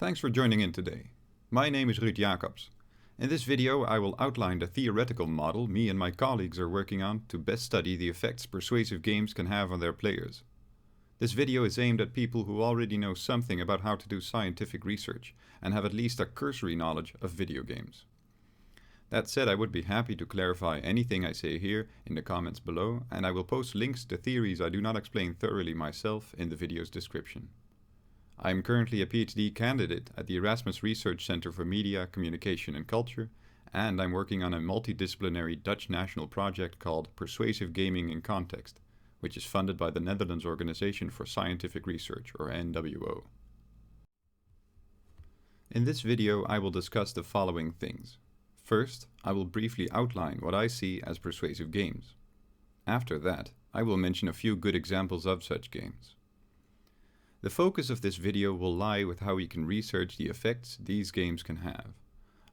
Thanks for joining in today. My name is Ruud Jacobs. In this video I will outline the theoretical model me and my colleagues are working on to best study the effects persuasive games can have on their players. This video is aimed at people who already know something about how to do scientific research and have at least a cursory knowledge of video games. That said, I would be happy to clarify anything I say here in the comments below, and I will post links to theories I do not explain thoroughly myself in the video's description. I am currently a PhD candidate at the Erasmus Research Center for Media, Communication and Culture, and I'm working on a multidisciplinary Dutch national project called Persuasive Gaming in Context, which is funded by the Netherlands Organization for Scientific Research, or NWO. In this video I will discuss the following things. First, I will briefly outline what I see as persuasive games. After that, I will mention a few good examples of such games. The focus of this video will lie with how we can research the effects these games can have.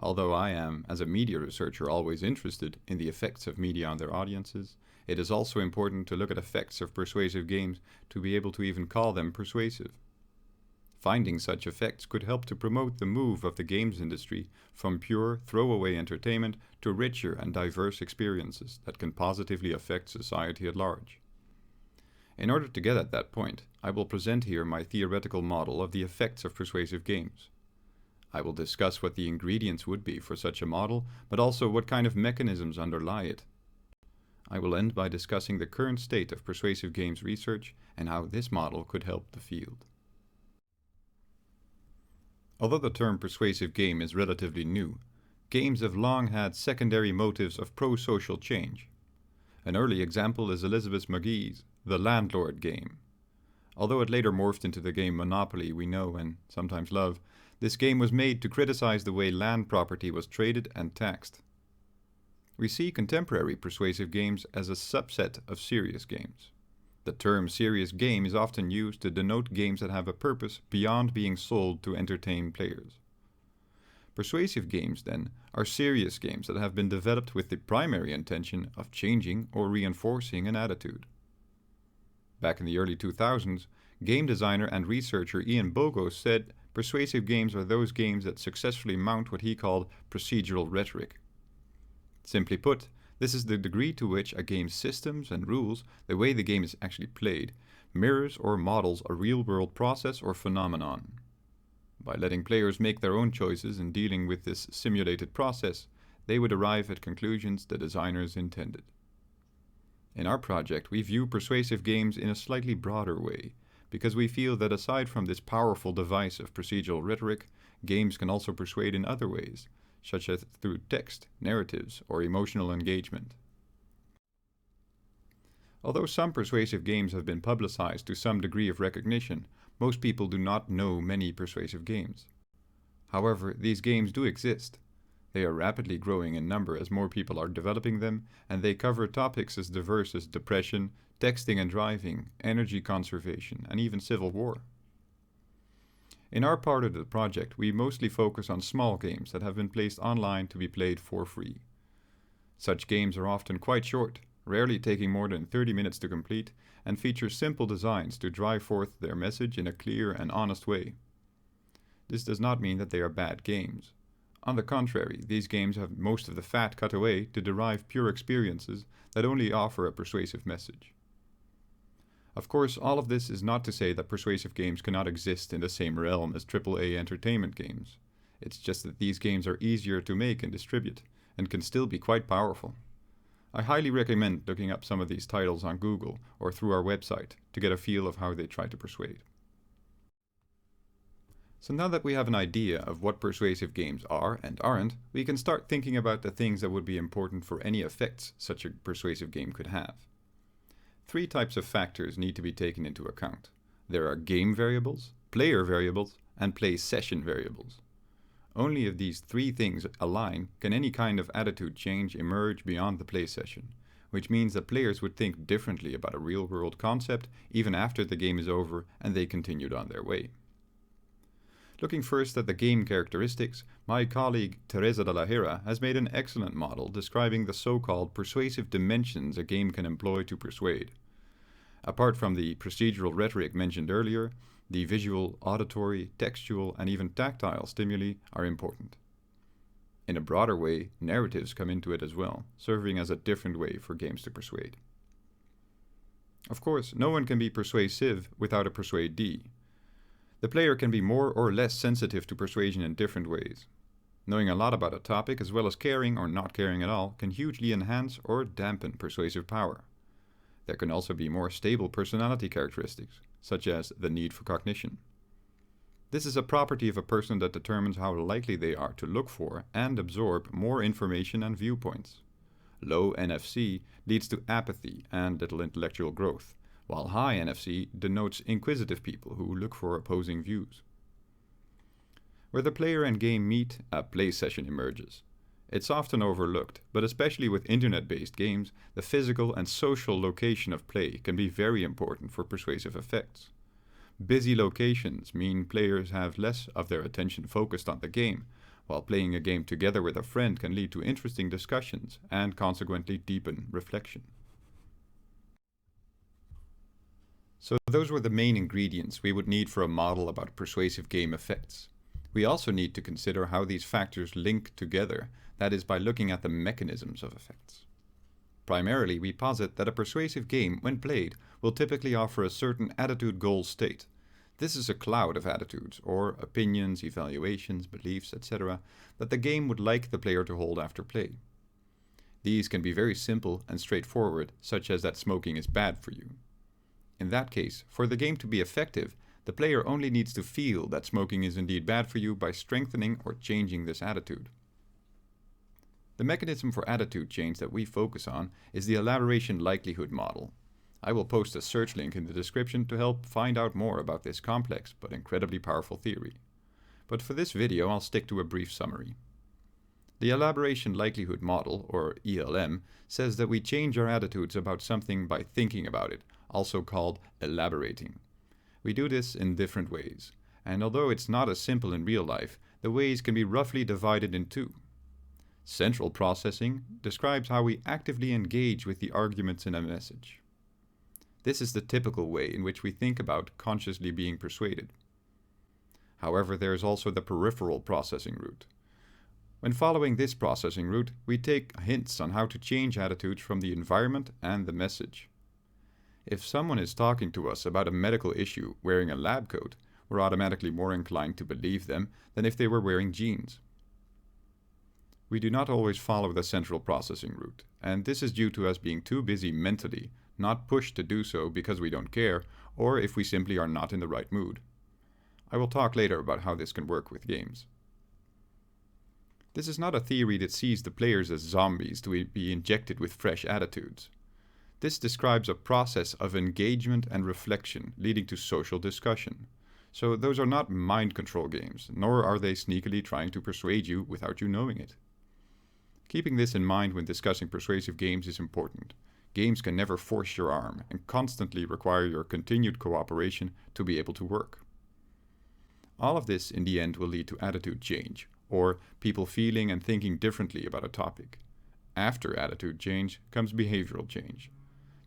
Although I am, as a media researcher, always interested in the effects of media on their audiences, it is also important to look at effects of persuasive games to be able to even call them persuasive. Finding such effects could help to promote the move of the games industry from pure throwaway entertainment to richer and diverse experiences that can positively affect society at large. In order to get at that point, I will present here my theoretical model of the effects of persuasive games. I will discuss what the ingredients would be for such a model, but also what kind of mechanisms underlie it. I will end by discussing the current state of persuasive games research and how this model could help the field. Although the term persuasive game is relatively new, games have long had secondary motives of pro-social change. An early example is Elizabeth McGee's The Landlord game. Although it later morphed into the game Monopoly we know and sometimes love, this game was made to criticize the way land property was traded and taxed. We see contemporary persuasive games as a subset of serious games. The term serious game is often used to denote games that have a purpose beyond being sold to entertain players. Persuasive games, then, are serious games that have been developed with the primary intention of changing or reinforcing an attitude. Back in the early 2000s, game designer and researcher Ian Bogo said persuasive games are those games that successfully mount what he called procedural rhetoric. Simply put, this is the degree to which a game's systems and rules, the way the game is actually played, mirrors or models a real-world process or phenomenon. By letting players make their own choices in dealing with this simulated process, they would arrive at conclusions the designers intended. In our project, we view persuasive games in a slightly broader way, because we feel that aside from this powerful device of procedural rhetoric, games can also persuade in other ways, such as through text, narratives, or emotional engagement. Although some persuasive games have been publicized to some degree of recognition, most people do not know many persuasive games. However, these games do exist. They are rapidly growing in number as more people are developing them, and they cover topics as diverse as depression, texting and driving, energy conservation, and even civil war. In our part of the project, we mostly focus on small games that have been placed online to be played for free. Such games are often quite short, rarely taking more than 30 minutes to complete, and feature simple designs to drive forth their message in a clear and honest way. This does not mean that they are bad games. On the contrary, these games have most of the fat cut away to derive pure experiences that only offer a persuasive message. Of course, all of this is not to say that persuasive games cannot exist in the same realm as AAA entertainment games. It's just that these games are easier to make and distribute, and can still be quite powerful. I highly recommend looking up some of these titles on Google or through our website to get a feel of how they try to persuade. So now that we have an idea of what persuasive games are and aren't, we can start thinking about the things that would be important for any effects such a persuasive game could have. Three types of factors need to be taken into account. There are game variables, player variables, and play session variables. Only if these three things align can any kind of attitude change emerge beyond the play session, which means that players would think differently about a real-world concept even after the game is over and they continued on their way. Looking first at the game characteristics, my colleague Teresa de la Hera has made an excellent model describing the so-called persuasive dimensions a game can employ to persuade. Apart from the procedural rhetoric mentioned earlier, The visual, auditory, textual, and even tactile stimuli are important. In a broader way, narratives come into it as well, serving as a different way for games to persuade. Of course, no one can be persuasive without a persuadee. The player can be more or less sensitive to persuasion in different ways. Knowing a lot about a topic, as well as caring or not caring at all, can hugely enhance or dampen persuasive power. There can also be more stable personality characteristics, such as the need for cognition. This is a property of a person that determines how likely they are to look for and absorb more information and viewpoints. Low NFC leads to apathy and little intellectual growth, while high NFC denotes inquisitive people who look for opposing views. Where the player and game meet, a play session emerges. It's often overlooked, but especially with internet-based games, the physical and social location of play can be very important for persuasive effects. Busy locations mean players have less of their attention focused on the game, while playing a game together with a friend can lead to interesting discussions and consequently deepen reflection. So those were the main ingredients we would need for a model about persuasive game effects. We also need to consider how these factors link together, that is, by looking at the mechanisms of effects. Primarily, we posit that a persuasive game, when played, will typically offer a certain attitude goal state. This is a cloud of attitudes, or opinions, evaluations, beliefs, etc., that the game would like the player to hold after play. These can be very simple and straightforward, such as that smoking is bad for you. In that case, for the game to be effective, the player only needs to feel that smoking is indeed bad for you by strengthening or changing this attitude. The mechanism for attitude change that we focus on is the elaboration likelihood model. I will post a search link in the description to help find out more about this complex but incredibly powerful theory. But for this video, I'll stick to a brief summary. The elaboration likelihood model, or ELM, says that we change our attitudes about something by thinking about it, also called elaborating. We do this in different ways, and although it's not as simple in real life, the ways can be roughly divided in two. Central processing describes how we actively engage with the arguments in a message. This is the typical way in which we think about consciously being persuaded. However, there is also the peripheral processing route. When following this processing route, we take hints on how to change attitudes from the environment and the message. If someone is talking to us about a medical issue wearing a lab coat, we're automatically more inclined to believe them than if they were wearing jeans. We do not always follow the central processing route, and this is due to us being too busy mentally, not pushed to do so because we don't care, or if we simply are not in the right mood. I will talk later about how this can work with games. This is not a theory that sees the players as zombies to be injected with fresh attitudes. This describes a process of engagement and reflection leading to social discussion. So those are not mind control games, nor are they sneakily trying to persuade you without you knowing it. Keeping this in mind when discussing persuasive games is important. Games can never force your arm and constantly require your continued cooperation to be able to work. All of this in the end will lead to attitude change, or people feeling and thinking differently about a topic. After attitude change comes behavioral change.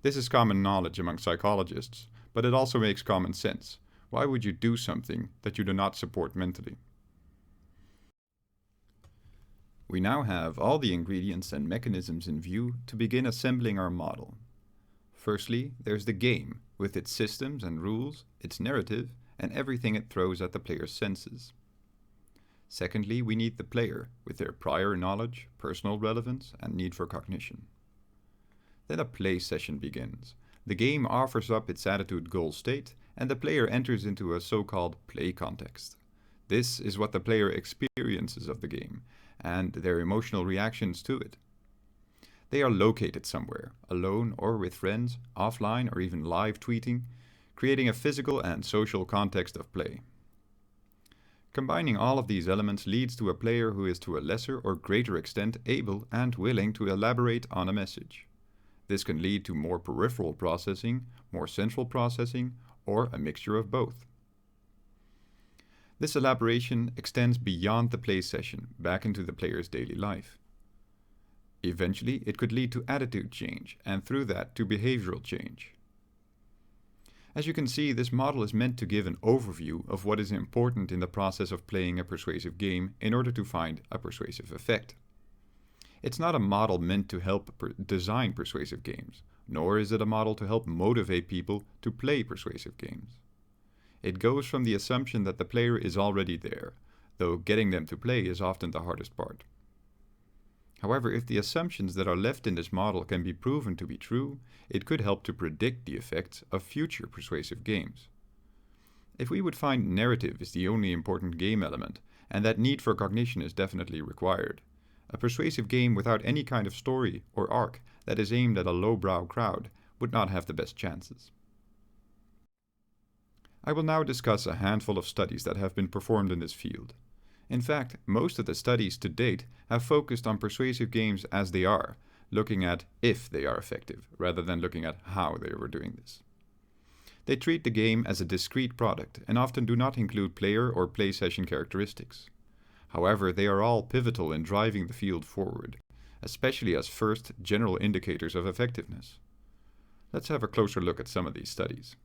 This is common knowledge among psychologists, but it also makes common sense. Why would you do something that you do not support mentally? We now have all the ingredients and mechanisms in view to begin assembling our model. Firstly, there's the game, with its systems and rules, its narrative, and everything it throws at the player's senses. Secondly, we need the player, with their prior knowledge, personal relevance, and need for cognition. Then a play session begins. The game offers up its attitude goal state, and the player enters into a so-called play context. This is what the player experiences of the game, and their emotional reactions to it. They are located somewhere, alone or with friends, offline or even live tweeting, creating a physical and social context of play. Combining all of these elements leads to a player who is to a lesser or greater extent able and willing to elaborate on a message. This can lead to more peripheral processing, more central processing, or a mixture of both. This elaboration extends beyond the play session, back into the player's daily life. Eventually, it could lead to attitude change, and through that to behavioral change. As you can see, this model is meant to give an overview of what is important in the process of playing a persuasive game in order to find a persuasive effect. It's not a model meant to help design persuasive games, nor is it a model to help motivate people to play persuasive games. It goes from the assumption that the player is already there, though getting them to play is often the hardest part. However, if the assumptions that are left in this model can be proven to be true, it could help to predict the effects of future persuasive games. If we would find narrative is the only important game element, and that need for cognition is definitely required, a persuasive game without any kind of story or arc that is aimed at a lowbrow crowd would not have the best chances. I will now discuss a handful of studies that have been performed in this field. In fact, most of the studies to date have focused on persuasive games as they are, looking at if they are effective, rather than looking at how they were doing this. They treat the game as a discrete product and often do not include player or play session characteristics. However, they are all pivotal in driving the field forward, especially as first general indicators of effectiveness. Let's have a closer look at some of these studies.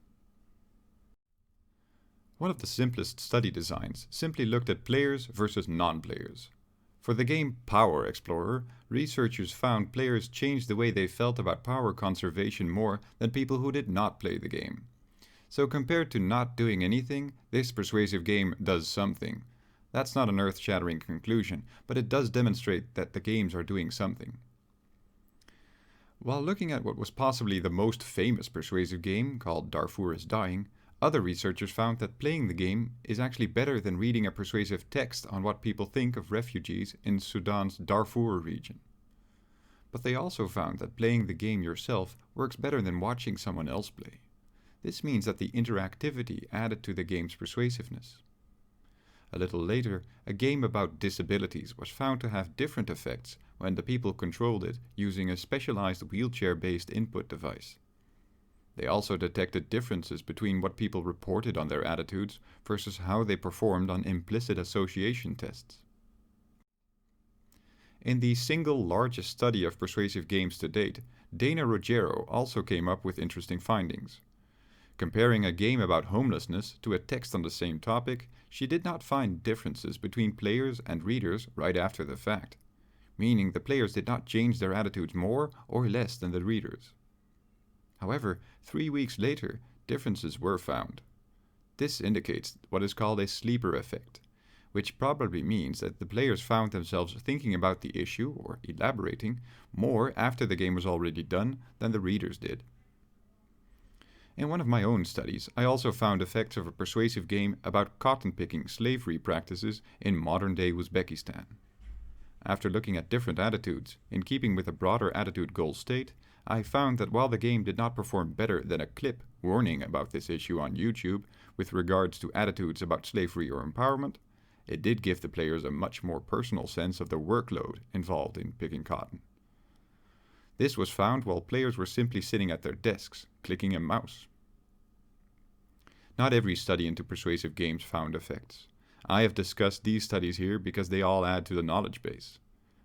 One of the simplest study designs simply looked at players versus non-players. For the game Power Explorer, researchers found players changed the way they felt about power conservation more than people who did not play the game. So compared to not doing anything, this persuasive game does something. That's not an earth-shattering conclusion, but it does demonstrate that the games are doing something. While looking at what was possibly the most famous persuasive game, called Darfur is Dying, other researchers found that playing the game is actually better than reading a persuasive text on what people think of refugees in Sudan's Darfur region. But they also found that playing the game yourself works better than watching someone else play. This means that the interactivity added to the game's persuasiveness. A little later, a game about disabilities was found to have different effects when the people controlled it using a specialized wheelchair-based input device. They also detected differences between what people reported on their attitudes versus how they performed on implicit association tests. In the single largest study of persuasive games to date, Dana Ruggiero also came up with interesting findings. Comparing a game about homelessness to a text on the same topic, she did not find differences between players and readers right after the fact, meaning the players did not change their attitudes more or less than the readers. However, 3 weeks later, differences were found. This indicates what is called a sleeper effect, which probably means that the players found themselves thinking about the issue, or elaborating, more after the game was already done than the readers did. In one of my own studies, I also found effects of a persuasive game about cotton-picking slavery practices in modern-day Uzbekistan. After looking at different attitudes, in keeping with a broader attitude goal state, I found that while the game did not perform better than a clip warning about this issue on YouTube with regards to attitudes about slavery or empowerment, it did give the players a much more personal sense of the workload involved in picking cotton. This was found while players were simply sitting at their desks, clicking a mouse. Not every study into persuasive games found effects. I have discussed these studies here because they all add to the knowledge base.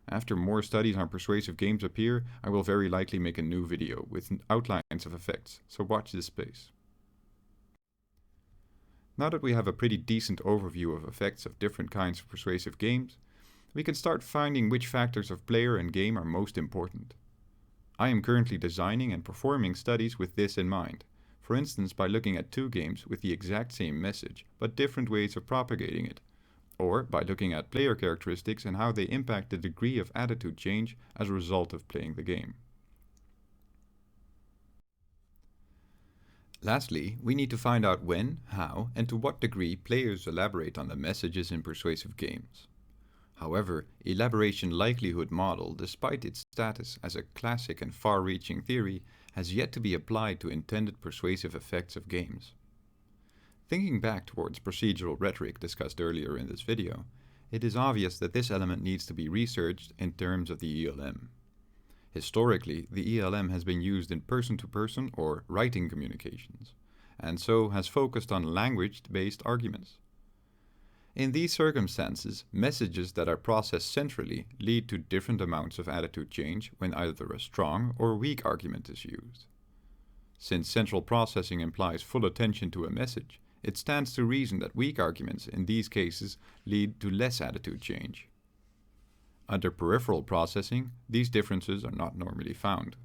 After more studies on persuasive games appear, I will very likely make a new video with outlines of effects, so watch this space. Now that we have a pretty decent overview of effects of different kinds of persuasive games, we can start finding which factors of player and game are most important. I am currently designing and performing studies with this in mind, for instance by looking at two games with the exact same message, but different ways of propagating it, or by looking at player characteristics and how they impact the degree of attitude change as a result of playing the game. Lastly, we need to find out when, how, and to what degree players elaborate on the messages in persuasive games. However, elaboration likelihood model, despite its status as a classic and far-reaching theory, has yet to be applied to intended persuasive effects of games. Thinking back towards procedural rhetoric discussed earlier in this video, it is obvious that this element needs to be researched in terms of the ELM. Historically, the ELM has been used in person-to-person or writing communications, and so has focused on language-based arguments. In these circumstances, messages that are processed centrally lead to different amounts of attitude change when either a strong or weak argument is used. Since central processing implies full attention to a message, it stands to reason that weak arguments in these cases lead to less attitude change. Under peripheral processing, these differences are not normally found.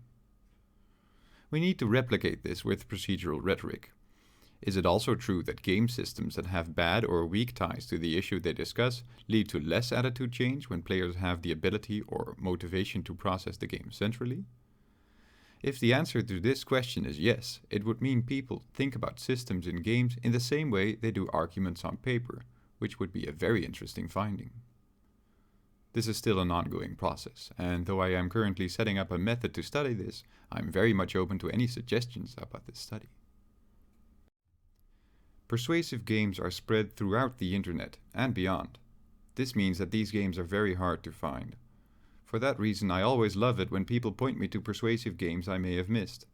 We need to replicate this with procedural rhetoric. Is it also true that game systems that have bad or weak ties to the issue they discuss lead to less attitude change when players have the ability or motivation to process the game centrally? If the answer to this question is yes, it would mean people think about systems in games in the same way they do arguments on paper, which would be a very interesting finding. This is still an ongoing process, and though I am currently setting up a method to study this, I'm very much open to any suggestions about this study. Persuasive games are spread throughout the internet and beyond. This means that these games are very hard to find. For that reason, I always love it when people point me to persuasive games I may have missed.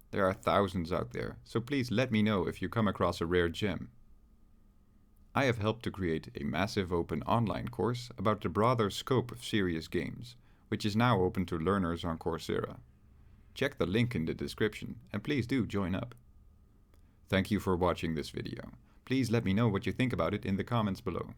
There are thousands out there, so please let me know if you come across a rare gem. I have helped to create a massive open online course about the broader scope of serious games, which is now open to learners on Coursera. Check the link in the description and please do join up. Thank you for watching this video. Please let me know what you think about it in the comments below.